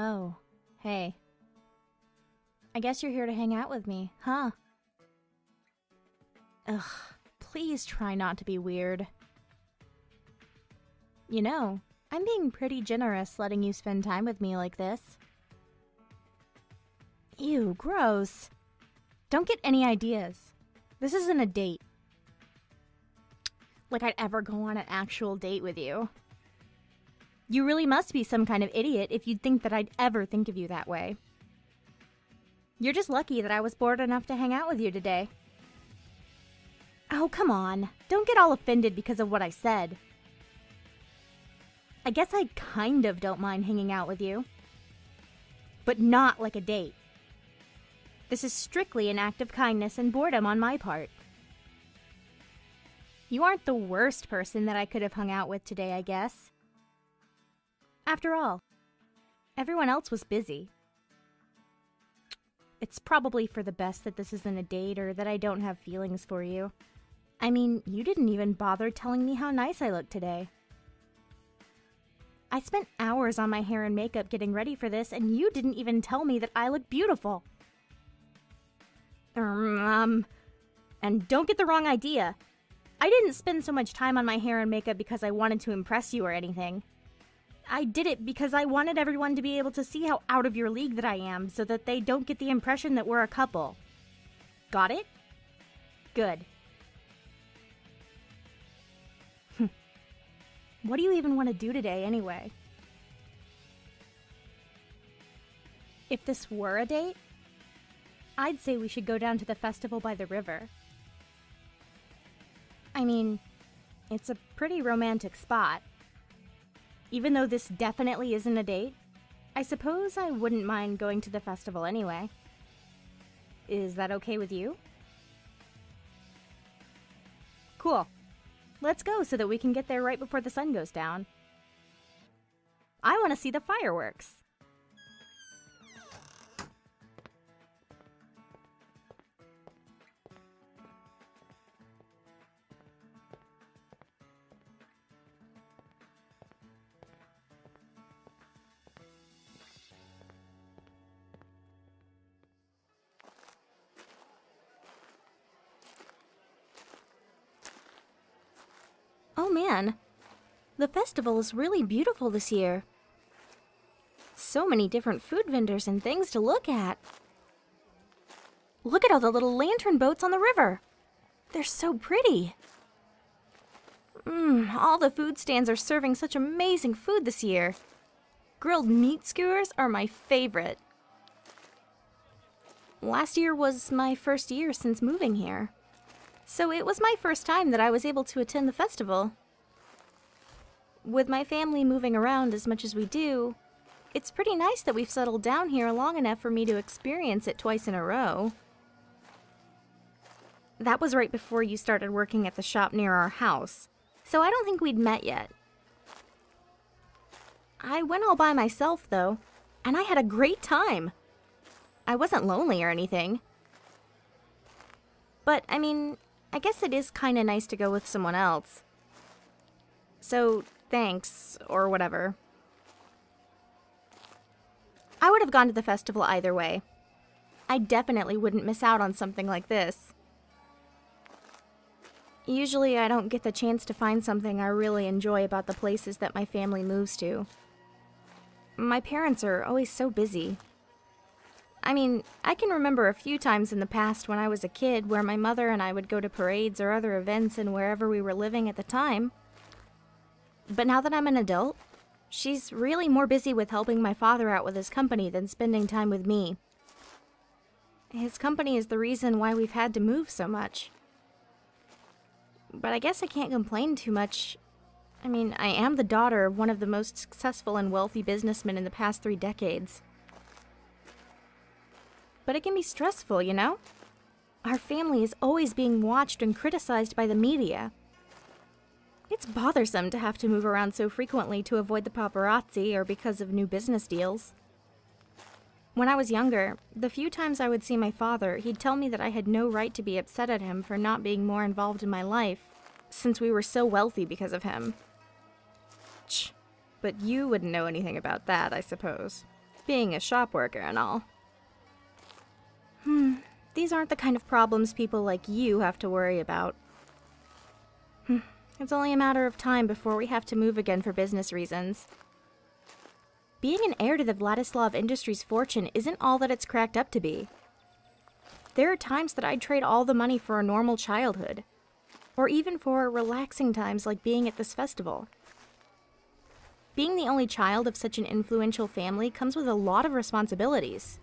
Oh, hey. I guess you're here to hang out with me, huh? Ugh, please try not to be weird. You know, I'm being pretty generous letting you spend time with me like this. Ew, gross. Don't get any ideas. This isn't a date. Like I'd ever go on an actual date with you. You really must be some kind of idiot if you'd think that I'd ever think of you that way. You're just lucky that I was bored enough to hang out with you today. Oh, come on. Don't get all offended because of what I said. I guess I kind of don't mind hanging out with you. But not like a date. This is strictly an act of kindness and boredom on my part. You aren't the worst person that I could have hung out with today, I guess. After all, everyone else was busy. It's probably for the best that this isn't a date or that I don't have feelings for you. I mean, you didn't even bother telling me how nice I look today. I spent hours on my hair and makeup getting ready for this, and you didn't even tell me that I look beautiful. And don't get the wrong idea. I didn't spend so much time on my hair and makeup because I wanted to impress you or anything. I did it because I wanted everyone to be able to see how out of your league that I am so that they don't get the impression that we're a couple. Got it? Good. What do you even want to do today anyway? If this were a date, I'd say we should go down to the festival by the river. I mean, it's a pretty romantic spot. Even though this definitely isn't a date, I suppose I wouldn't mind going to the festival anyway. Is that okay with you? Cool. Let's go so that we can get there right before the sun goes down. I want to see the fireworks. Oh man, the festival is really beautiful this year. So many different food vendors and things to look at. Look at all the little lantern boats on the river. They're so pretty. All the food stands are serving such amazing food this year. Grilled meat skewers are my favorite. Last year was my first year since moving here. So it was my first time that I was able to attend the festival. With my family moving around as much as we do, it's pretty nice that we've settled down here long enough for me to experience it twice in a row. That was right before you started working at the shop near our house, so I don't think we'd met yet. I went all by myself, though, and I had a great time. I wasn't lonely or anything. But, I mean, I guess it is kinda nice to go with someone else. So, thanks, or whatever. I would have gone to the festival either way. I definitely wouldn't miss out on something like this. Usually I don't get the chance to find something I really enjoy about the places that my family moves to. My parents are always so busy. I mean, I can remember a few times in the past when I was a kid where my mother and I would go to parades or other events in wherever we were living at the time. But now that I'm an adult, she's really more busy with helping my father out with his company than spending time with me. His company is the reason why we've had to move so much. But I guess I can't complain too much. I mean, I am the daughter of one of the most successful and wealthy businessmen in the past 3 decades. But it can be stressful, you know? Our family is always being watched and criticized by the media. It's bothersome to have to move around so frequently to avoid the paparazzi or because of new business deals. When I was younger, the few times I would see my father, he'd tell me that I had no right to be upset at him for not being more involved in my life, since we were so wealthy because of him. But you wouldn't know anything about that, I suppose. being a shop worker and all. These aren't the kind of problems people like you have to worry about. It's only a matter of time before we have to move again for business reasons. Being an heir to the Vladislav Industries fortune isn't all that it's cracked up to be. There are times that I'd trade all the money for a normal childhood, or even for relaxing times like being at this festival. Being the only child of such an influential family comes with a lot of responsibilities.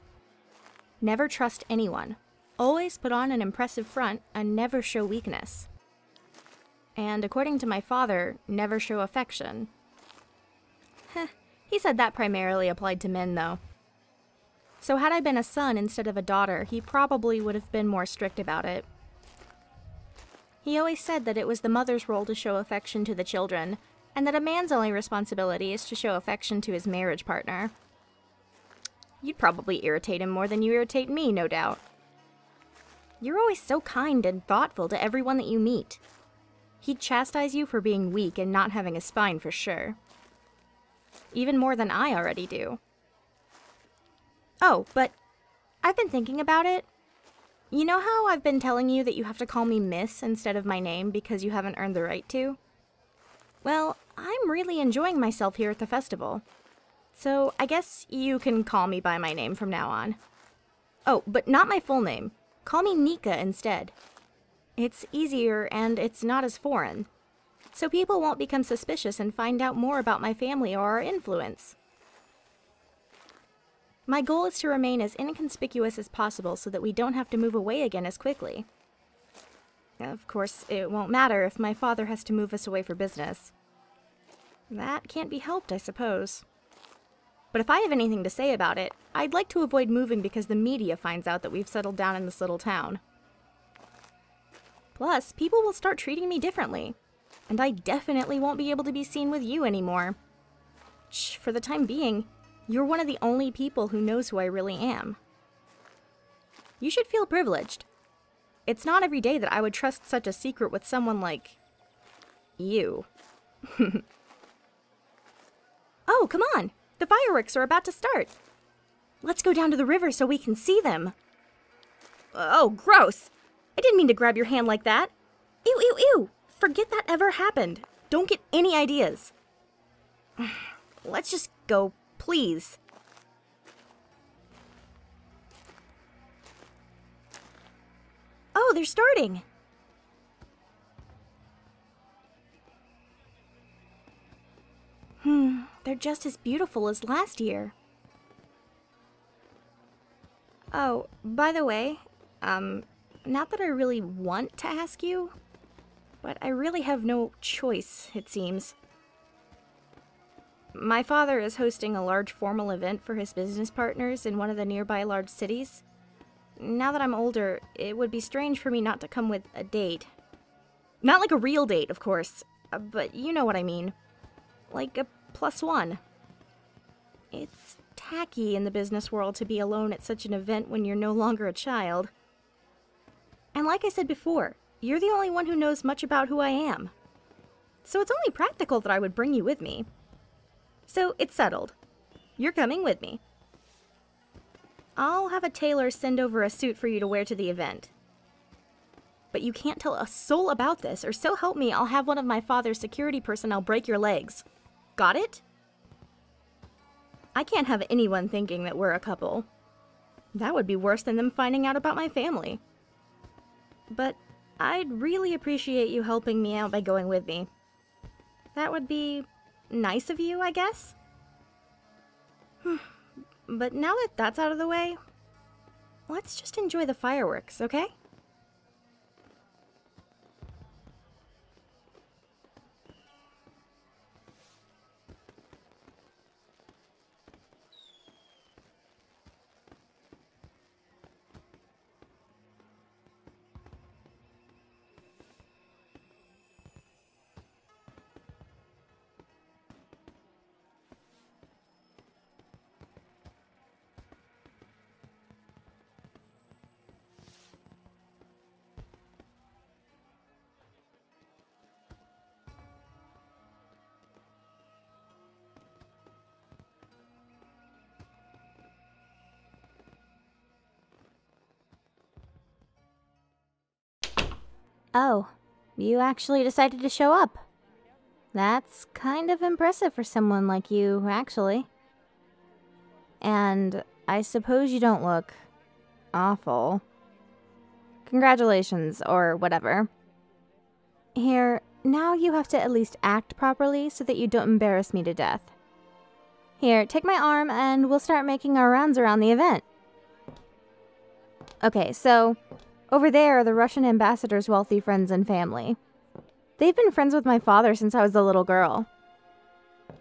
Never trust anyone. Always put on an impressive front and never show weakness. And according to my father, never show affection. He said that primarily applied to men, though. So had I been a son instead of a daughter, he probably would have been more strict about it. He always said that it was the mother's role to show affection to the children, and that a man's only responsibility is to show affection to his marriage partner. You'd probably irritate him more than you irritate me, no doubt. You're always so kind and thoughtful to everyone that you meet. He'd chastise you for being weak and not having a spine for sure. Even more than I already do. Oh, but I've been thinking about it. You know how I've been telling you that you have to call me Miss instead of my name because you haven't earned the right to? Well, I'm really enjoying myself here at the festival. So I guess you can call me by my name from now on. Oh, but not my full name. Call me Nika instead. It's easier and it's not as foreign. So people won't become suspicious and find out more about my family or our influence. My goal is to remain as inconspicuous as possible so that we don't have to move away again as quickly. Of course, it won't matter if my father has to move us away for business. That can't be helped, I suppose. But if I have anything to say about it, I'd like to avoid moving because the media finds out that we've settled down in this little town. Plus, people will start treating me differently. And I definitely won't be able to be seen with you anymore. Shh, for the time being, you're one of the only people who knows who I really am. You should feel privileged. It's not every day that I would trust such a secret with someone like you. Oh, come on! The fireworks are about to start! Let's go down to the river so we can see them! Oh, gross! I didn't mean to grab your hand like that! Ew, ew, ew! Forget that ever happened! Don't get any ideas! Let's just go, please. Oh, they're starting! They're just as beautiful as last year. Oh, by the way, not that I really want to ask you, but I really have no choice, it seems. My father is hosting a large formal event for his business partners in one of the nearby large cities. Now that I'm older, it would be strange for me not to come with a date. Not like a real date, of course, but you know what I mean. Like a +1. It's tacky in the business world to be alone at such an event when you're no longer a child. And like I said before, you're the only one who knows much about who I am. So it's only practical that I would bring you with me. So it's settled. You're coming with me. I'll have a tailor send over a suit for you to wear to the event. But you can't tell a soul about this, or so help me, I'll have one of my father's security personnel break your legs. Got it? I can't have anyone thinking that we're a couple. That would be worse than them finding out about my family. But I'd really appreciate you helping me out by going with me. That would be nice of you, I guess? But now that that's out of the way, let's just enjoy the fireworks, okay? Oh, you actually decided to show up. That's kind of impressive for someone like you, actually. And I suppose you don't look awful. Congratulations, or whatever. Here, now you have to at least act properly so that you don't embarrass me to death. Here, take my arm and we'll start making our rounds around the event. Okay, so over there are the Russian ambassador's wealthy friends and family. They've been friends with my father since I was a little girl.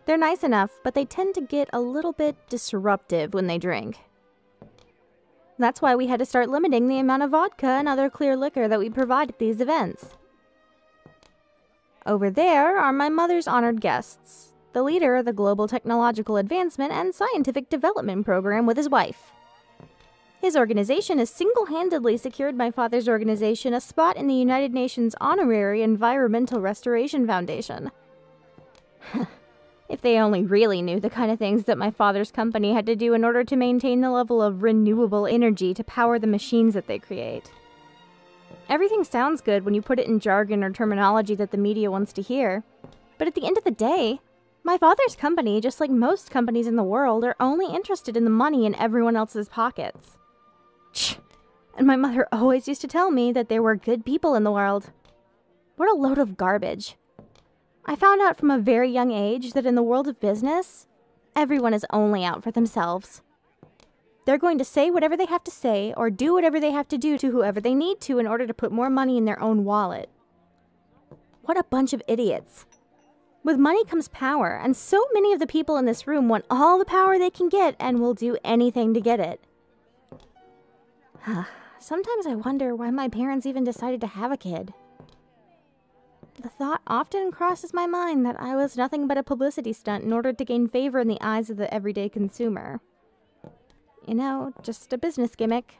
They're nice enough, but they tend to get a little bit disruptive when they drink. That's why we had to start limiting the amount of vodka and other clear liquor that we provide at these events. Over there are my mother's honored guests, the leader of the Global Technological Advancement and Scientific Development Program with his wife. His organization has single-handedly secured my father's organization a spot in the United Nations Honorary Environmental Restoration Foundation. If they only really knew the kind of things that my father's company had to do in order to maintain the level of renewable energy to power the machines that they create. Everything sounds good when you put it in jargon or terminology that the media wants to hear, but at the end of the day, my father's company, just like most companies in the world, are only interested in the money in everyone else's pockets. And my mother always used to tell me that there were good people in the world. What a load of garbage. I found out from a very young age that in the world of business, everyone is only out for themselves. They're going to say whatever they have to say or do whatever they have to do to whoever they need to in order to put more money in their own wallet. What a bunch of idiots. With money comes power, and so many of the people in this room want all the power they can get and will do anything to get it. Sometimes I wonder why my parents even decided to have a kid. The thought often crosses my mind that I was nothing but a publicity stunt in order to gain favor in the eyes of the everyday consumer. You know, just a business gimmick.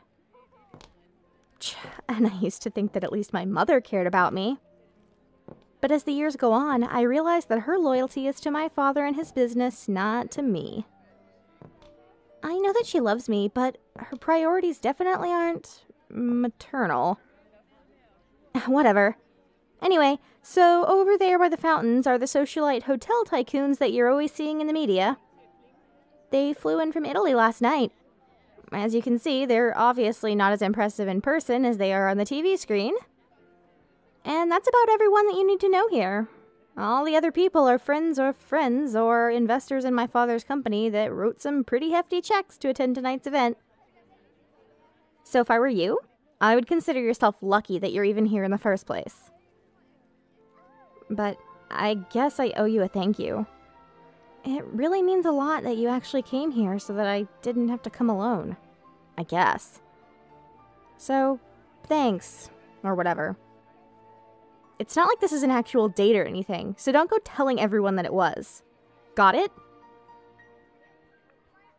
And I used to think that at least my mother cared about me. But as the years go on, I realize that her loyalty is to my father and his business, not to me. I know that she loves me, but her priorities definitely aren't maternal. Whatever. Anyway, so over there by the fountains are the socialite hotel tycoons that you're always seeing in the media. They flew in from Italy last night. As you can see, they're obviously not as impressive in person as they are on the TV screen. And that's about everyone that you need to know here. All the other people are friends or investors in my father's company that wrote some pretty hefty checks to attend tonight's event. So if I were you, I would consider yourself lucky that you're even here in the first place. But I guess I owe you a thank you. It really means a lot that you actually came here so that I didn't have to come alone. I guess. So, thanks. Or whatever. It's not like this is an actual date or anything, so don't go telling everyone that it was. Got it?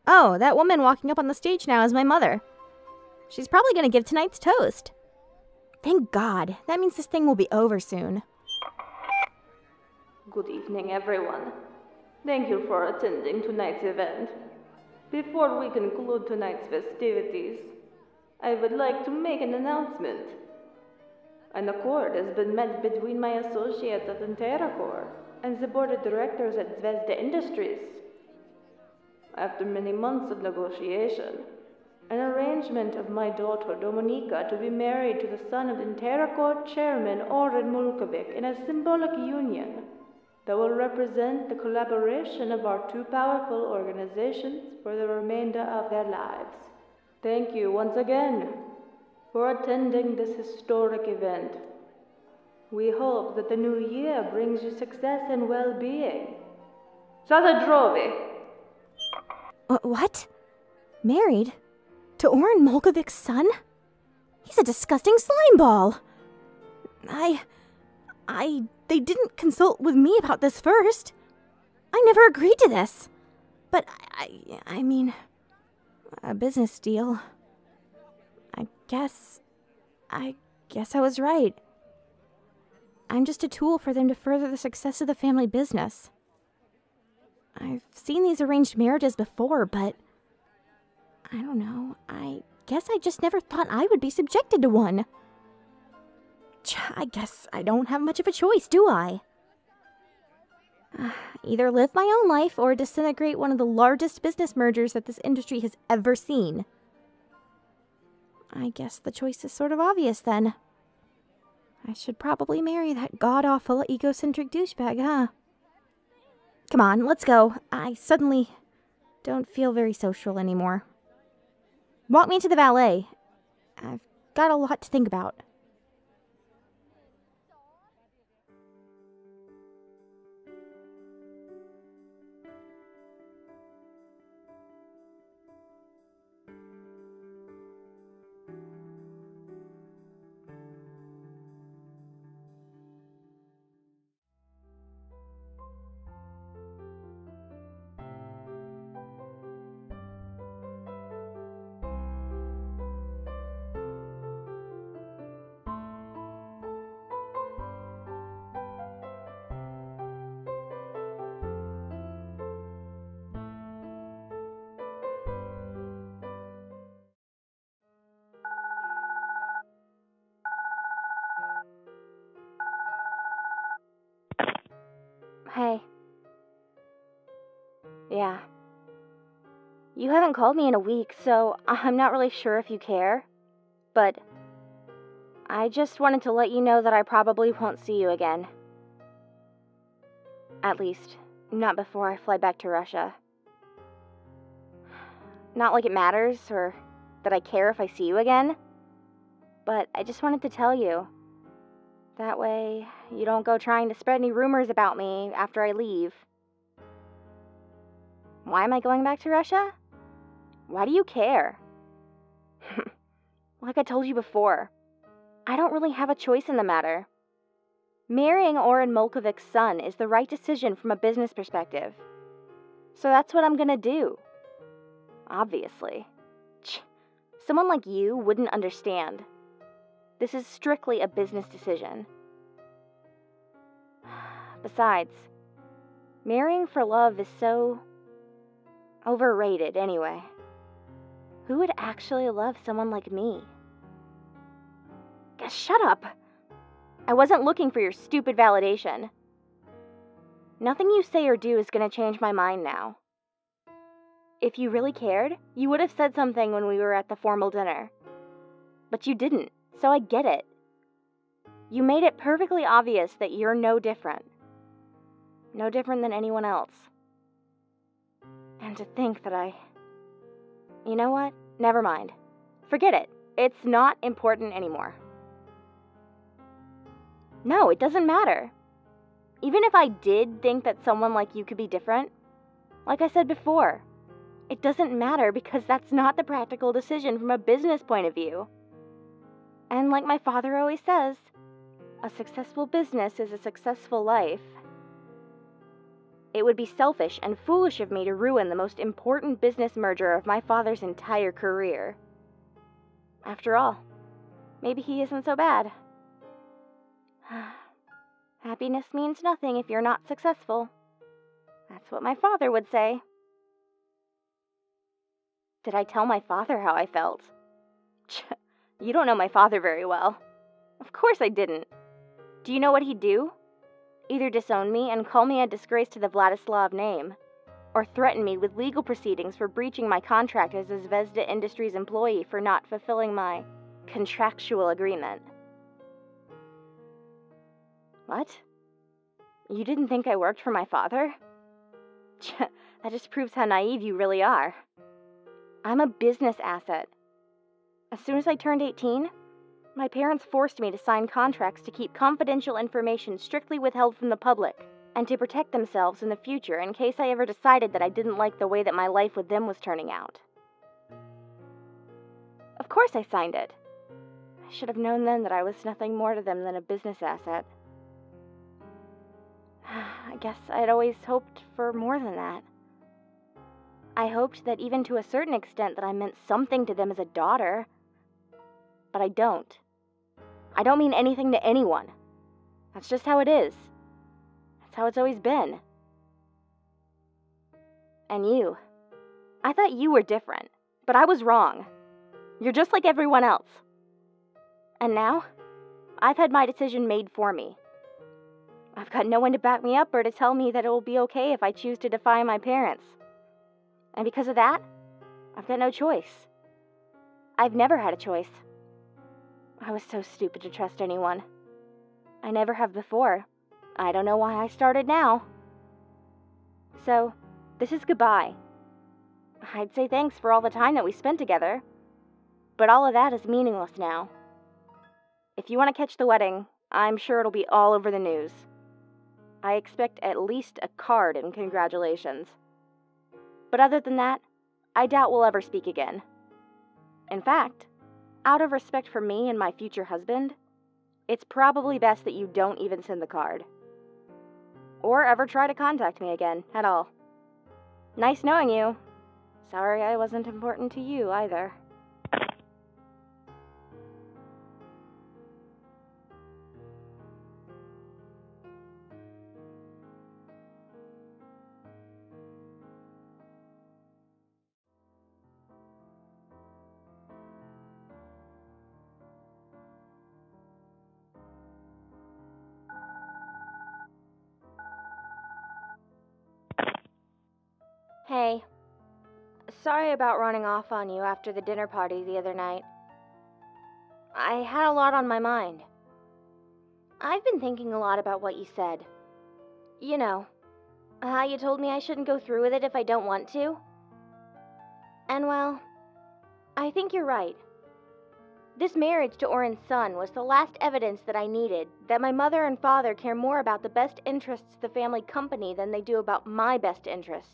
Oh, that woman walking up on the stage now is my mother. She's probably gonna give tonight's toast. Thank God. That means this thing will be over soon. Good evening, everyone. Thank you for attending tonight's event. Before we conclude tonight's festivities, I would like to make an announcement. An accord has been met between my associates at Interacor and the board of directors at Zvezda Industries. After many months of negotiation, an arrangement of my daughter Dominika to be married to the son of Interacor chairman Oren Mulkovic in a symbolic union that will represent the collaboration of our two powerful organizations for the remainder of their lives. Thank you once again for attending this historic event. We hope that the new year brings you success and well-being. Zadrovi! What? Married? To Oren Mulkovic's son? He's a disgusting slime ball! They didn't consult with me about this first. I never agreed to this. But I mean, a business deal. I guess I was right. I'm just a tool for them to further the success of the family business. I've seen these arranged marriages before, but I don't know. I guess I just never thought I would be subjected to one. I guess I don't have much of a choice, do I? Either live my own life or disintegrate one of the largest business mergers that this industry has ever seen. I guess the choice is sort of obvious then. I should probably marry that god-awful egocentric douchebag, huh? Come on, let's go. I suddenly don't feel very social anymore. Walk me to the valet. I've got a lot to think about. Hey. Yeah. You haven't called me in a week, so I'm not really sure if you care. But I just wanted to let you know that I probably won't see you again. At least, not before I fly back to Russia. Not like it matters, or that I care if I see you again. But I just wanted to tell you. That way, you don't go trying to spread any rumors about me after I leave. Why am I going back to Russia? Why do you care? Like I told you before, I don't really have a choice in the matter. Marrying Oren Molkovich's son is the right decision from a business perspective. So that's what I'm gonna do. Obviously. Someone like you wouldn't understand. This is strictly a business decision. Besides, marrying for love is so overrated anyway. Who would actually love someone like me? Shut up! I wasn't looking for your stupid validation. Nothing you say or do is gonna change my mind now. If you really cared, you would have said something when we were at the formal dinner. But you didn't, so I get it. You made it perfectly obvious that you're no different. No different than anyone else. And to think that You know what? Never mind. Forget it. It's not important anymore. No, it doesn't matter. Even if I did think that someone like you could be different, like I said before, it doesn't matter because that's not the practical decision from a business point of view. And like my father always says, a successful business is a successful life. It would be selfish and foolish of me to ruin the most important business merger of my father's entire career. After all, maybe he isn't so bad. Happiness means nothing if you're not successful. That's what my father would say. Did I tell my father how I felt? You don't know my father very well. Of course I didn't. Do you know what he'd do? Either disown me and call me a disgrace to the Vladislav name, or threaten me with legal proceedings for breaching my contract as a Zvezda Industries employee for not fulfilling my contractual agreement. What? You didn't think I worked for my father? That just proves how naive you really are. I'm a business asset. As soon as I turned 18, my parents forced me to sign contracts to keep confidential information strictly withheld from the public, and to protect themselves in the future in case I ever decided that I didn't like the way that my life with them was turning out. Of course I signed it. I should have known then that I was nothing more to them than a business asset. I guess I'd always hoped for more than that. I hoped that even to a certain extent that I meant something to them as a daughter. But I don't. I don't mean anything to anyone. That's just how it is. That's how it's always been. And you. I thought you were different, but I was wrong. You're just like everyone else. And now, I've had my decision made for me. I've got no one to back me up or to tell me that it will be okay if I choose to defy my parents. And because of that, I've got no choice. I've never had a choice. I was so stupid to trust anyone. I never have before. I don't know why I started now. So, this is goodbye. I'd say thanks for all the time that we spent together, but all of that is meaningless now. If you want to catch the wedding, I'm sure it'll be all over the news. I expect at least a card and congratulations. But other than that, I doubt we'll ever speak again. In fact, out of respect for me and my future husband, it's probably best that you don't even send the card. Or ever try to contact me again, at all. Nice knowing you. Sorry I wasn't important to you, either. Hey. Sorry about running off on you after the dinner party the other night. I had a lot on my mind. I've been thinking a lot about what you said. You know, how you told me I shouldn't go through with it if I don't want to. And well, I think you're right. This marriage to Oren's son was the last evidence that I needed that my mother and father care more about the best interests of the family company than they do about my best interests.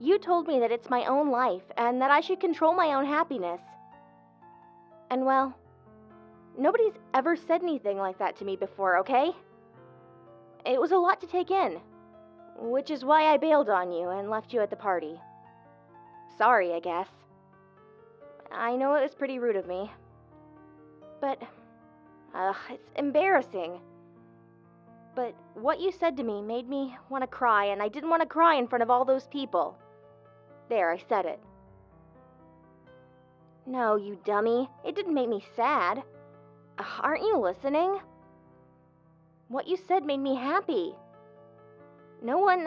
You told me that it's my own life and that I should control my own happiness. And well, nobody's ever said anything like that to me before, okay? It was a lot to take in, which is why I bailed on you and left you at the party. Sorry, I guess. I know it was pretty rude of me. But, it's embarrassing. But what you said to me made me want to cry, and I didn't want to cry in front of all those people. There, I said it. No, you dummy. It didn't make me sad. Aren't you listening? What you said made me happy. No one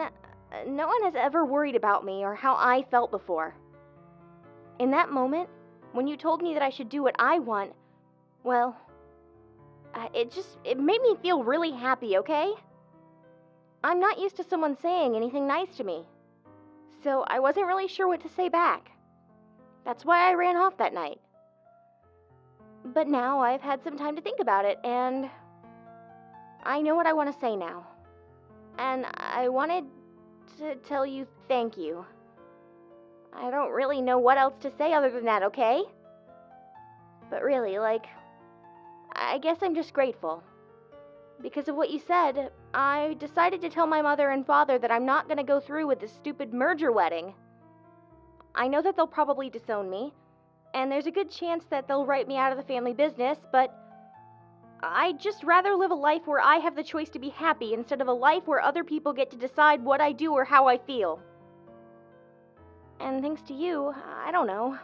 has ever worried about me or how I felt before. In that moment, when you told me that I should do what I want, well, it made me feel really happy, okay? I'm not used to someone saying anything nice to me, so I wasn't really sure what to say back. That's why I ran off that night. But now I've had some time to think about it, and I know what I want to say now. And I wanted to tell you thank you. I don't really know what else to say other than that, okay? But really, I guess I'm just grateful. Because of what you said, I decided to tell my mother and father that I'm not going to go through with this stupid merger wedding. I know that they'll probably disown me, and there's a good chance that they'll write me out of the family business, but I'd just rather live a life where I have the choice to be happy instead of a life where other people get to decide what I do or how I feel. And thanks to you, I don't know.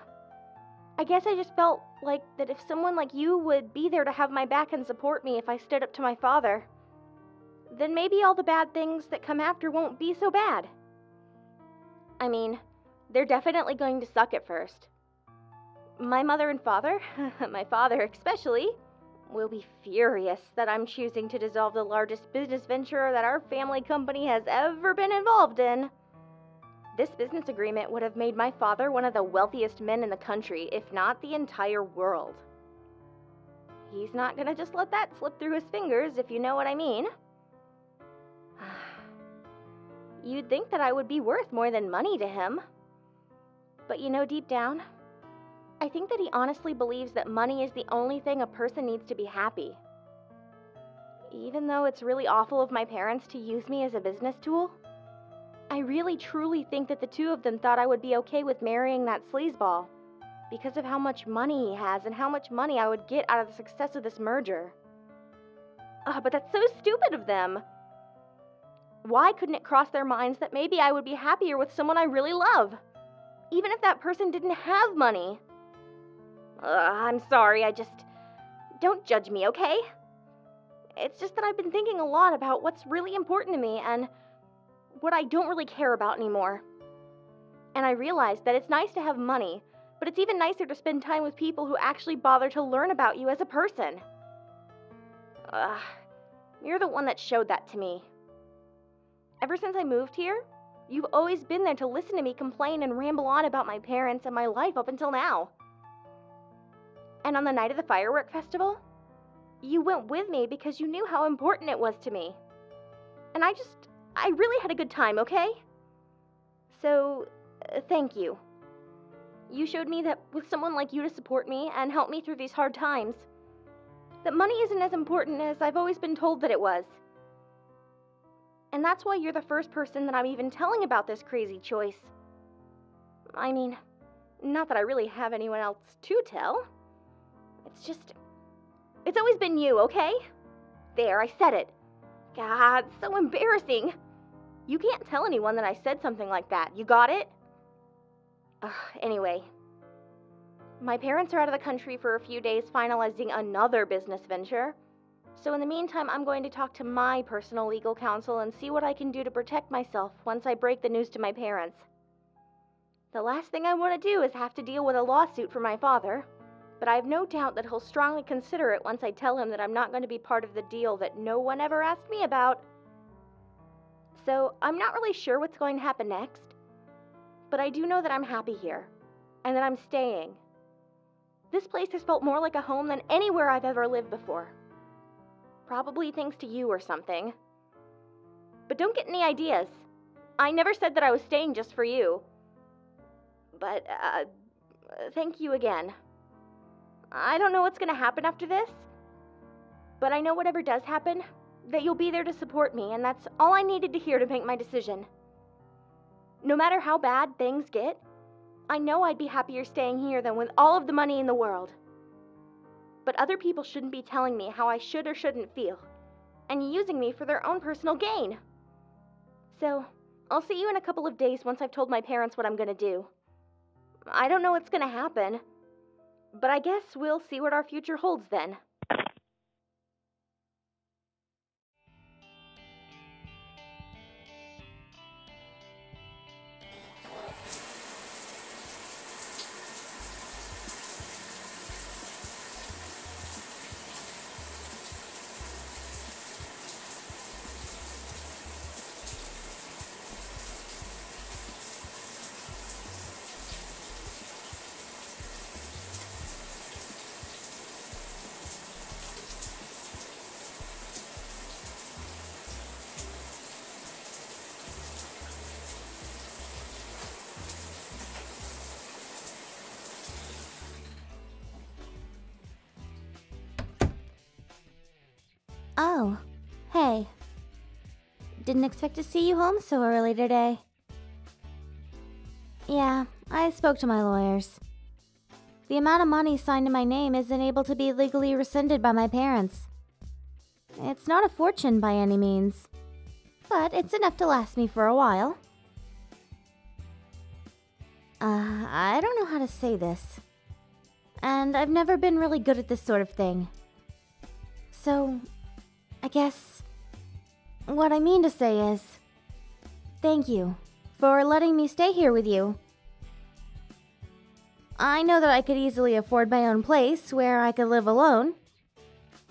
I guess I just felt like that if someone like you would be there to have my back and support me if I stood up to my father, then maybe all the bad things that come after won't be so bad. I mean, they're definitely going to suck at first. My mother and father, my father especially, will be furious that I'm choosing to dissolve the largest business venture that our family company has ever been involved in. This business agreement would have made my father one of the wealthiest men in the country, if not the entire world. He's not gonna just let that slip through his fingers, if you know what I mean. You'd think that I would be worth more than money to him. But you know, deep down, I think that he honestly believes that money is the only thing a person needs to be happy. Even though it's really awful of my parents to use me as a business tool, I really truly think that the two of them thought I would be okay with marrying that sleazeball because of how much money he has and how much money I would get out of the success of this merger. But that's so stupid of them. Why couldn't it cross their minds that maybe I would be happier with someone I really love, even if that person didn't have money? I'm sorry, I just don't judge me, okay? It's just that I've been thinking a lot about what's really important to me and what I don't really care about anymore. And I realized that it's nice to have money, but it's even nicer to spend time with people who actually bother to learn about you as a person. You're the one that showed that to me. Ever since I moved here, you've always been there to listen to me complain and ramble on about my parents and my life up until now. And on the night of the Firework Festival, you went with me because you knew how important it was to me. And I really had a good time, okay? So, thank you. You showed me that with someone like you to support me and help me through these hard times, that money isn't as important as I've always been told that it was. And that's why you're the first person that I'm even telling about this crazy choice. I mean, not that I really have anyone else to tell. It's always been you, okay? There, I said it. God, so embarrassing. You can't tell anyone that I said something like that. You got it? Anyway. My parents are out of the country for a few days finalizing another business venture. So in the meantime, I'm going to talk to my personal legal counsel and see what I can do to protect myself once I break the news to my parents. The last thing I want to do is have to deal with a lawsuit for my father, but I have no doubt that he'll strongly consider it once I tell him that I'm not going to be part of the deal that no one ever asked me about. So I'm not really sure what's going to happen next, but I do know that I'm happy here, and that I'm staying. This place has felt more like a home than anywhere I've ever lived before. Probably thanks to you or something. But don't get any ideas. I never said that I was staying just for you. But, thank you again. I don't know what's gonna happen after this, but I know whatever does happen, that you'll be there to support me, and that's all I needed to hear to make my decision. No matter how bad things get, I know I'd be happier staying here than with all of the money in the world. But other people shouldn't be telling me how I should or shouldn't feel, and using me for their own personal gain. So, I'll see you in a couple of days once I've told my parents what I'm gonna do. I don't know what's gonna happen, but I guess we'll see what our future holds then. Oh, hey. Didn't expect to see you home so early today. Yeah, I spoke to my lawyers. The amount of money signed to my name isn't able to be legally rescinded by my parents. It's not a fortune by any means, but it's enough to last me for a while. I don't know how to say this. And I've never been really good at this sort of thing. So, I guess what I mean to say is, thank you for letting me stay here with you. I know that I could easily afford my own place where I could live alone,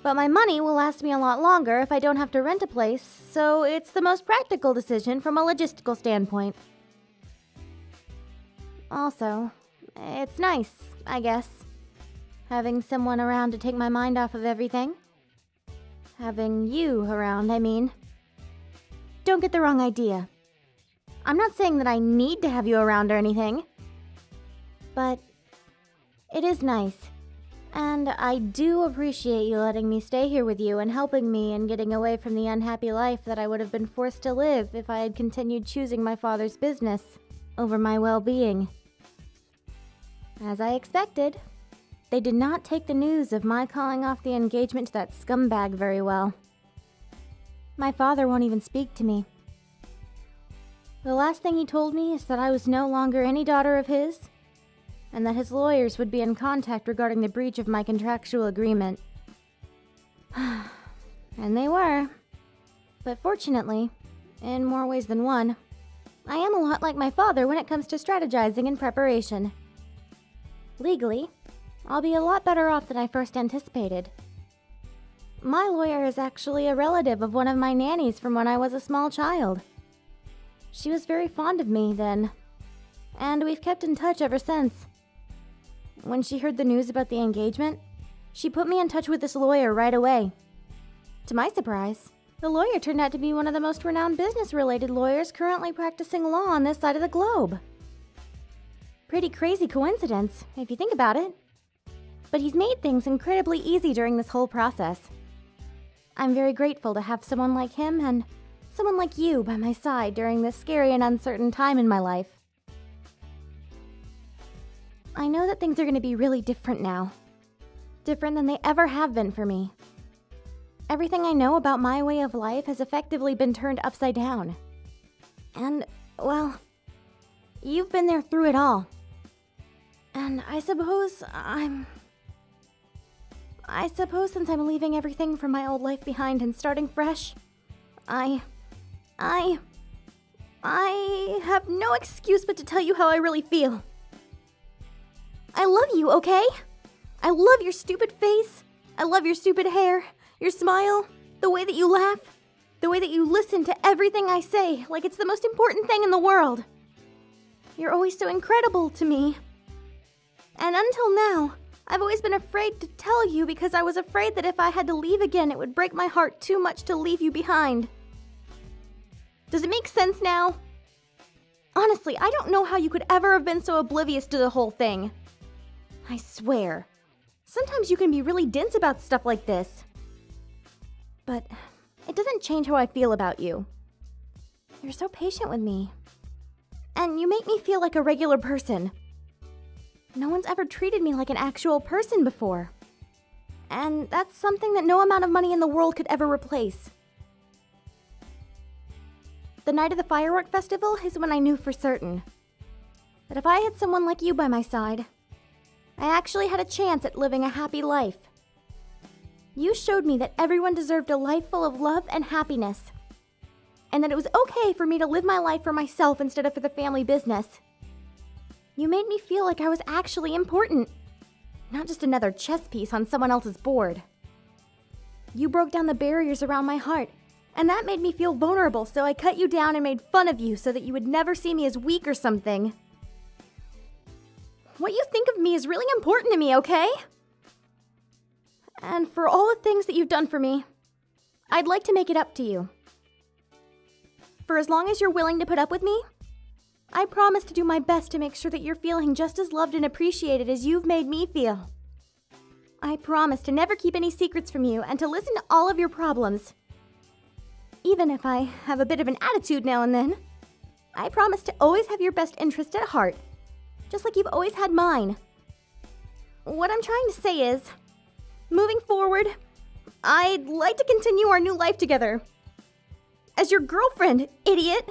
but my money will last me a lot longer if I don't have to rent a place, so it's the most practical decision from a logistical standpoint. Also, it's nice, I guess, having someone around to take my mind off of everything. Having you around, I mean. Don't get the wrong idea. I'm not saying that I need to have you around or anything. But it is nice. And I do appreciate you letting me stay here with you and helping me in getting away from the unhappy life that I would have been forced to live if I had continued choosing my father's business over my well-being. As I expected, they did not take the news of my calling off the engagement to that scumbag very well. My father won't even speak to me. The last thing he told me is that I was no longer any daughter of his, and that his lawyers would be in contact regarding the breach of my contractual agreement. And they were. But fortunately, in more ways than one, I am a lot like my father when it comes to strategizing and preparation. Legally, I'll be a lot better off than I first anticipated. My lawyer is actually a relative of one of my nannies from when I was a small child. She was very fond of me then, and we've kept in touch ever since. When she heard the news about the engagement, she put me in touch with this lawyer right away. To my surprise, the lawyer turned out to be one of the most renowned business-related lawyers currently practicing law on this side of the globe. Pretty crazy coincidence, if you think about it. But he's made things incredibly easy during this whole process. I'm very grateful to have someone like him and someone like you by my side during this scary and uncertain time in my life. I know that things are going to be really different now. Different than they ever have been for me. Everything I know about my way of life has effectively been turned upside down. And, well, you've been there through it all. And I suppose since I'm leaving everything from my old life behind and starting fresh, I have no excuse but to tell you how I really feel. I love you, okay? I love your stupid face. I love your stupid hair, your smile, the way that you laugh, the way that you listen to everything I say like it's the most important thing in the world. You're always so incredible to me. And until now, I've always been afraid to tell you because I was afraid that if I had to leave again, it would break my heart too much to leave you behind. Does it make sense now? Honestly, I don't know how you could ever have been so oblivious to the whole thing. I swear. Sometimes you can be really dense about stuff like this. But it doesn't change how I feel about you. You're so patient with me. And you make me feel like a regular person. No one's ever treated me like an actual person before. And that's something that no amount of money in the world could ever replace. The night of the Firework Festival is when I knew for certain that if I had someone like you by my side, I actually had a chance at living a happy life. You showed me that everyone deserved a life full of love and happiness, and that it was okay for me to live my life for myself instead of for the family business. You made me feel like I was actually important, not just another chess piece on someone else's board. You broke down the barriers around my heart, and that made me feel vulnerable, so I cut you down and made fun of you so that you would never see me as weak or something. What you think of me is really important to me, okay? And for all the things that you've done for me, I'd like to make it up to you. For as long as you're willing to put up with me, I promise to do my best to make sure that you're feeling just as loved and appreciated as you've made me feel. I promise to never keep any secrets from you and to listen to all of your problems. Even if I have a bit of an attitude now and then, I promise to always have your best interest at heart, just like you've always had mine. What I'm trying to say is, moving forward, I'd like to continue our new life together. As your girlfriend, idiot!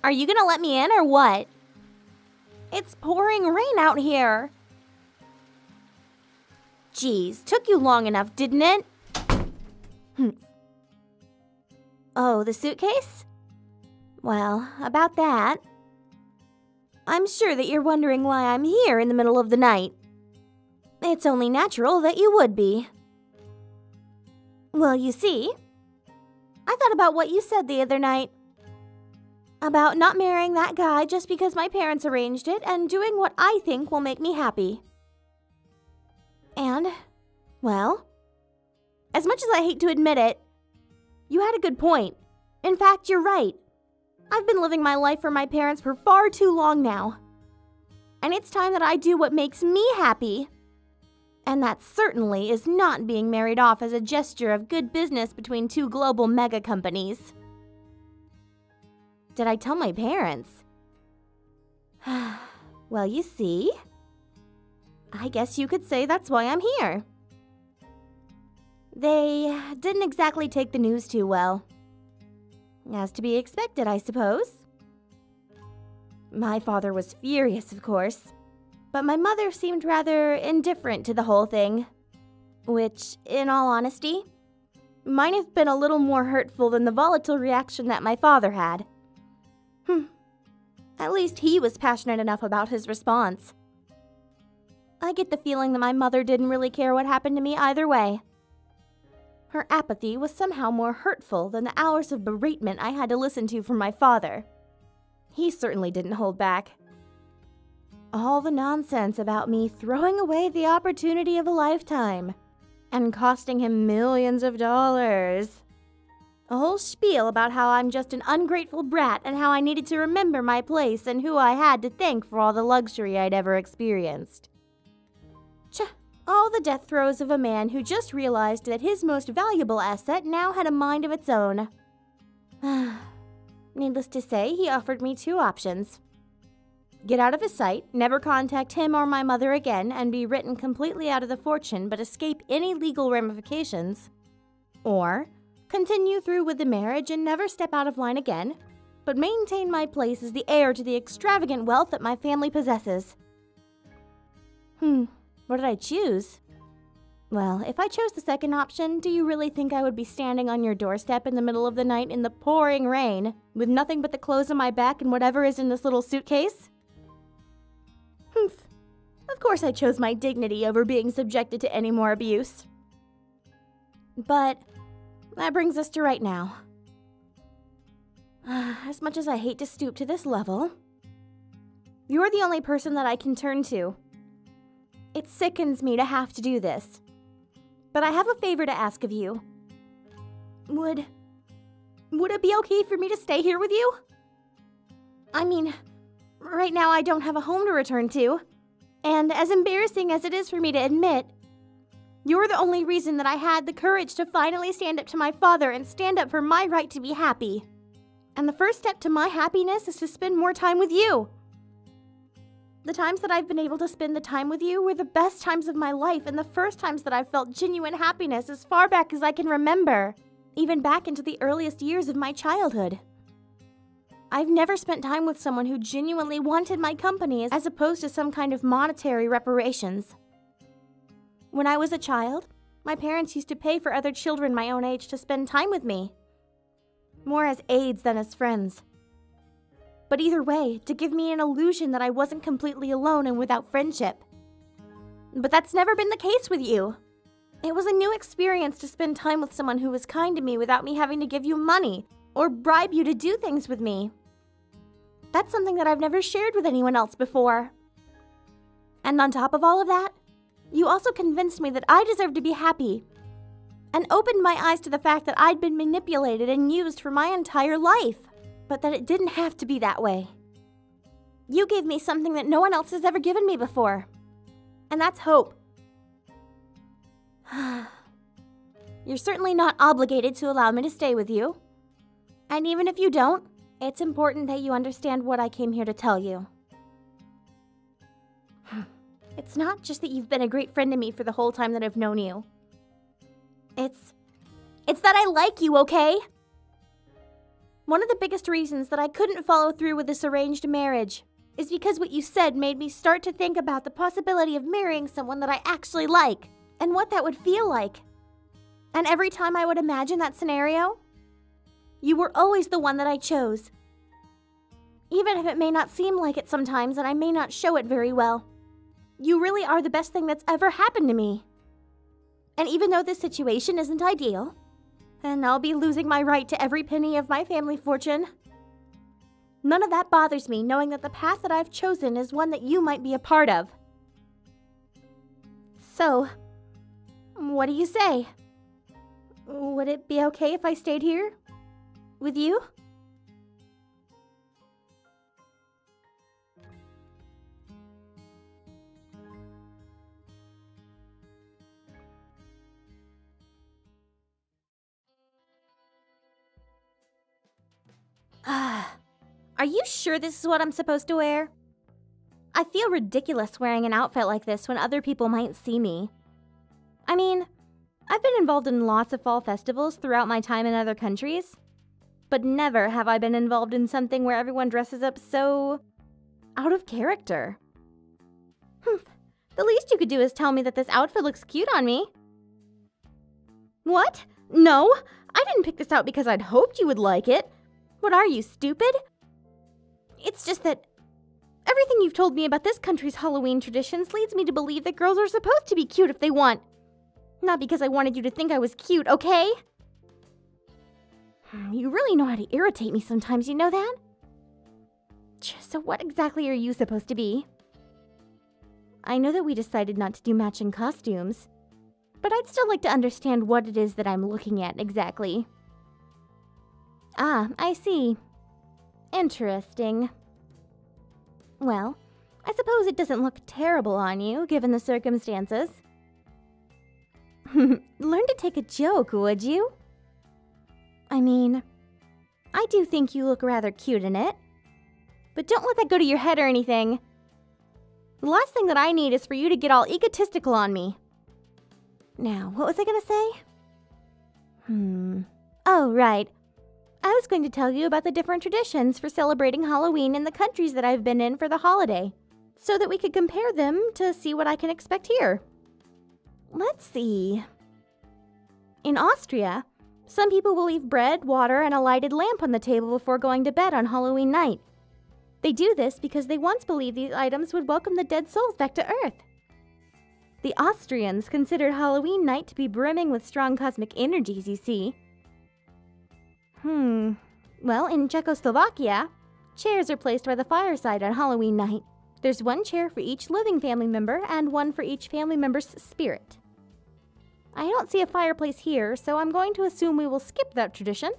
Are you gonna let me in or what? It's pouring rain out here. Geez, took you long enough, didn't it? Oh, the suitcase? Well, about that. I'm sure that you're wondering why I'm here in the middle of the night. It's only natural that you would be. Well, you see, I thought about what you said the other night. About not marrying that guy just because my parents arranged it and doing what I think will make me happy. And, well, as much as I hate to admit it, you had a good point. In fact, you're right. I've been living my life for my parents for far too long now. And it's time that I do what makes me happy. And that certainly is not being married off as a gesture of good business between two global mega companies. Did I tell my parents? Well, you see, I guess you could say that's why I'm here. They didn't exactly take the news too well. As to be expected, I suppose. My father was furious, of course, but my mother seemed rather indifferent to the whole thing. Which, in all honesty, might have been a little more hurtful than the volatile reaction that my father had. At least he was passionate enough about his response. I get the feeling that my mother didn't really care what happened to me either way. Her apathy was somehow more hurtful than the hours of beratement I had to listen to from my father. He certainly didn't hold back. All the nonsense about me throwing away the opportunity of a lifetime and costing him millions of dollars. A whole spiel about how I'm just an ungrateful brat and how I needed to remember my place and who I had to thank for all the luxury I'd ever experienced. All the death throes of a man who just realized that his most valuable asset now had a mind of its own. Needless to say, he offered me two options. Get out of his sight, never contact him or my mother again, and be written completely out of the fortune but escape any legal ramifications. Or continue through with the marriage and never step out of line again, but maintain my place as the heir to the extravagant wealth that my family possesses. What did I choose? Well, if I chose the second option, do you really think I would be standing on your doorstep in the middle of the night in the pouring rain, with nothing but the clothes on my back and whatever is in this little suitcase? Of course I chose my dignity over being subjected to any more abuse. But that brings us to right now. As much as I hate to stoop to this level, you're the only person that I can turn to. It sickens me to have to do this. But I have a favor to ask of you. Would it be okay for me to stay here with you? I mean, right now I don't have a home to return to. And as embarrassing as it is for me to admit, you're the only reason that I had the courage to finally stand up to my father and stand up for my right to be happy. And the first step to my happiness is to spend more time with you. The times that I've been able to spend the time with you were the best times of my life and the first times that I've felt genuine happiness as far back as I can remember, even back into the earliest years of my childhood. I've never spent time with someone who genuinely wanted my company as opposed to some kind of monetary reparations. When I was a child, my parents used to pay for other children my own age to spend time with me. More as aides than as friends. But either way, to give me an illusion that I wasn't completely alone and without friendship. But that's never been the case with you. It was a new experience to spend time with someone who was kind to me without me having to give you money or bribe you to do things with me. That's something that I've never shared with anyone else before. And on top of all of that, you also convinced me that I deserved to be happy, and opened my eyes to the fact that I'd been manipulated and used for my entire life, but that it didn't have to be that way. You gave me something that no one else has ever given me before, and that's hope. You're certainly not obligated to allow me to stay with you. And even if you don't, it's important that you understand what I came here to tell you. It's not just that you've been a great friend to me for the whole time that I've known you. It's that I like you, okay? One of the biggest reasons that I couldn't follow through with this arranged marriage is because what you said made me start to think about the possibility of marrying someone that I actually like, and what that would feel like. And every time I would imagine that scenario, you were always the one that I chose. Even if it may not seem like it sometimes and I may not show it very well, you really are the best thing that's ever happened to me. And even though this situation isn't ideal, and I'll be losing my right to every penny of my family fortune, none of that bothers me, knowing that the path that I've chosen is one that you might be a part of. So, what do you say? Would it be okay if I stayed here? With you? you sure this is what I'm supposed to wear? I feel ridiculous wearing an outfit like this when other people might see me. I mean, I've been involved in lots of fall festivals throughout my time in other countries, but never have I been involved in something where everyone dresses up so out of character. The least you could do is tell me that this outfit looks cute on me. What? No, I didn't pick this out because I'd hoped you would like it. What are you, stupid? It's just that everything you've told me about this country's Halloween traditions leads me to believe that girls are supposed to be cute if they want. Not because I wanted you to think I was cute, okay? You really know how to irritate me sometimes, you know that? So what exactly are you supposed to be? I know that we decided not to do matching costumes, but I'd still like to understand what it is that I'm looking at exactly. Ah, I see. Interesting. Well, I suppose it doesn't look terrible on you, given the circumstances. Learn to take a joke, would you? I mean, I do think you look rather cute in it. But don't let that go to your head or anything. The last thing that I need is for you to get all egotistical on me. Now, what was I gonna say? Oh, right. I was going to tell you about the different traditions for celebrating Halloween in the countries that I've been in for the holiday, so that we could compare them to see what I can expect here. Let's see. In Austria, some people will leave bread, water, and a lighted lamp on the table before going to bed on Halloween night. They do this because they once believed these items would welcome the dead souls back to Earth. The Austrians considered Halloween night to be brimming with strong cosmic energies, you see. Well, in Czechoslovakia, chairs are placed by the fireside on Halloween night. There's one chair for each living family member and one for each family member's spirit. I don't see a fireplace here, so I'm going to assume we will skip that tradition.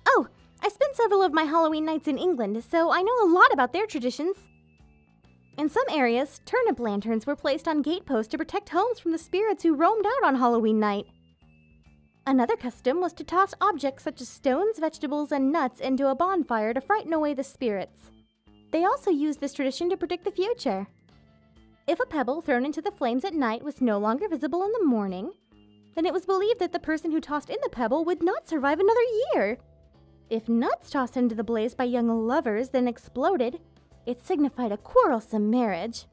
Oh, I spent several of my Halloween nights in England, so I know a lot about their traditions. In some areas, turnip lanterns were placed on gateposts to protect homes from the spirits who roamed out on Halloween night. Another custom was to toss objects such as stones, vegetables, and nuts into a bonfire to frighten away the spirits. They also used this tradition to predict the future. If a pebble thrown into the flames at night was no longer visible in the morning, then it was believed that the person who tossed in the pebble would not survive another year. If nuts tossed into the blaze by young lovers then exploded, it signified a quarrelsome marriage.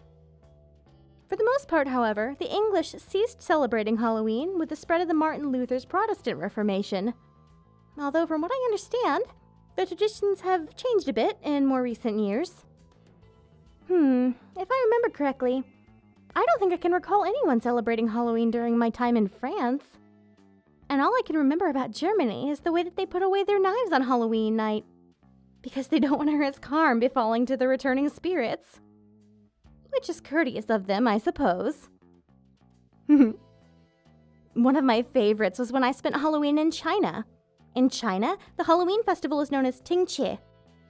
For the most part, however, the English ceased celebrating Halloween with the spread of the Martin Luther's Protestant Reformation. Although, from what I understand, the traditions have changed a bit in more recent years. If I remember correctly, I don't think I can recall anyone celebrating Halloween during my time in France. And all I can remember about Germany is the way that they put away their knives on Halloween night, because they don't want to risk harm befalling to the returning spirits. Which is courteous of them, I suppose. One of my favorites was when I spent Halloween in China. In China, the Halloween festival is known as Tingqie.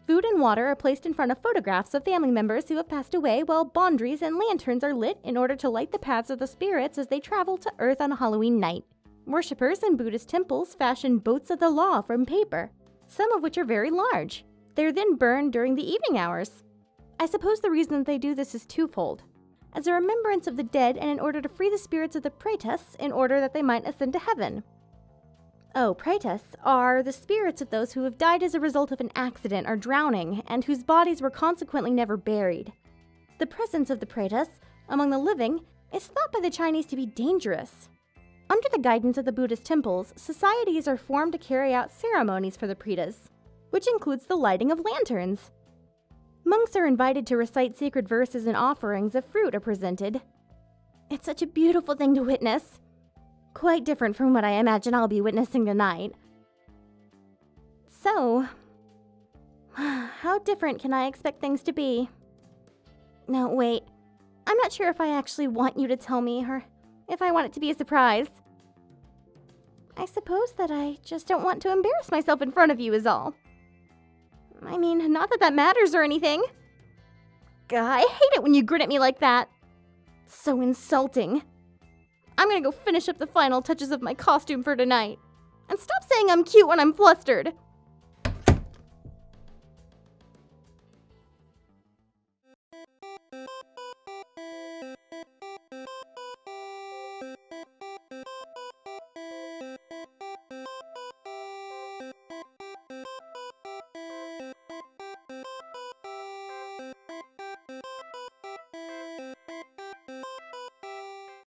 Food and water are placed in front of photographs of family members who have passed away, while bonderies and lanterns are lit in order to light the paths of the spirits as they travel to Earth on Halloween night. Worshippers in Buddhist temples fashion boats of the law from paper, some of which are very large. They're then burned during the evening hours. I suppose the reason that they do this is twofold. As a remembrance of the dead and in order to free the spirits of the praetas in order that they might ascend to heaven. Oh, praetas are the spirits of those who have died as a result of an accident or drowning and whose bodies were consequently never buried. The presence of the praetas among the living is thought by the Chinese to be dangerous. Under the guidance of the Buddhist temples, societies are formed to carry out ceremonies for the praetas, which includes the lighting of lanterns. Monks are invited to recite sacred verses and offerings of fruit are presented. It's such a beautiful thing to witness. Quite different from what I imagine I'll be witnessing tonight. So, how different can I expect things to be? No, wait. I'm not sure if I actually want you to tell me or if I want it to be a surprise. I suppose that I just don't want to embarrass myself in front of you is all. I mean, not that that matters or anything. I hate it when you grin at me like that. So insulting. I'm gonna go finish up the final touches of my costume for tonight. And stop saying I'm cute when I'm flustered.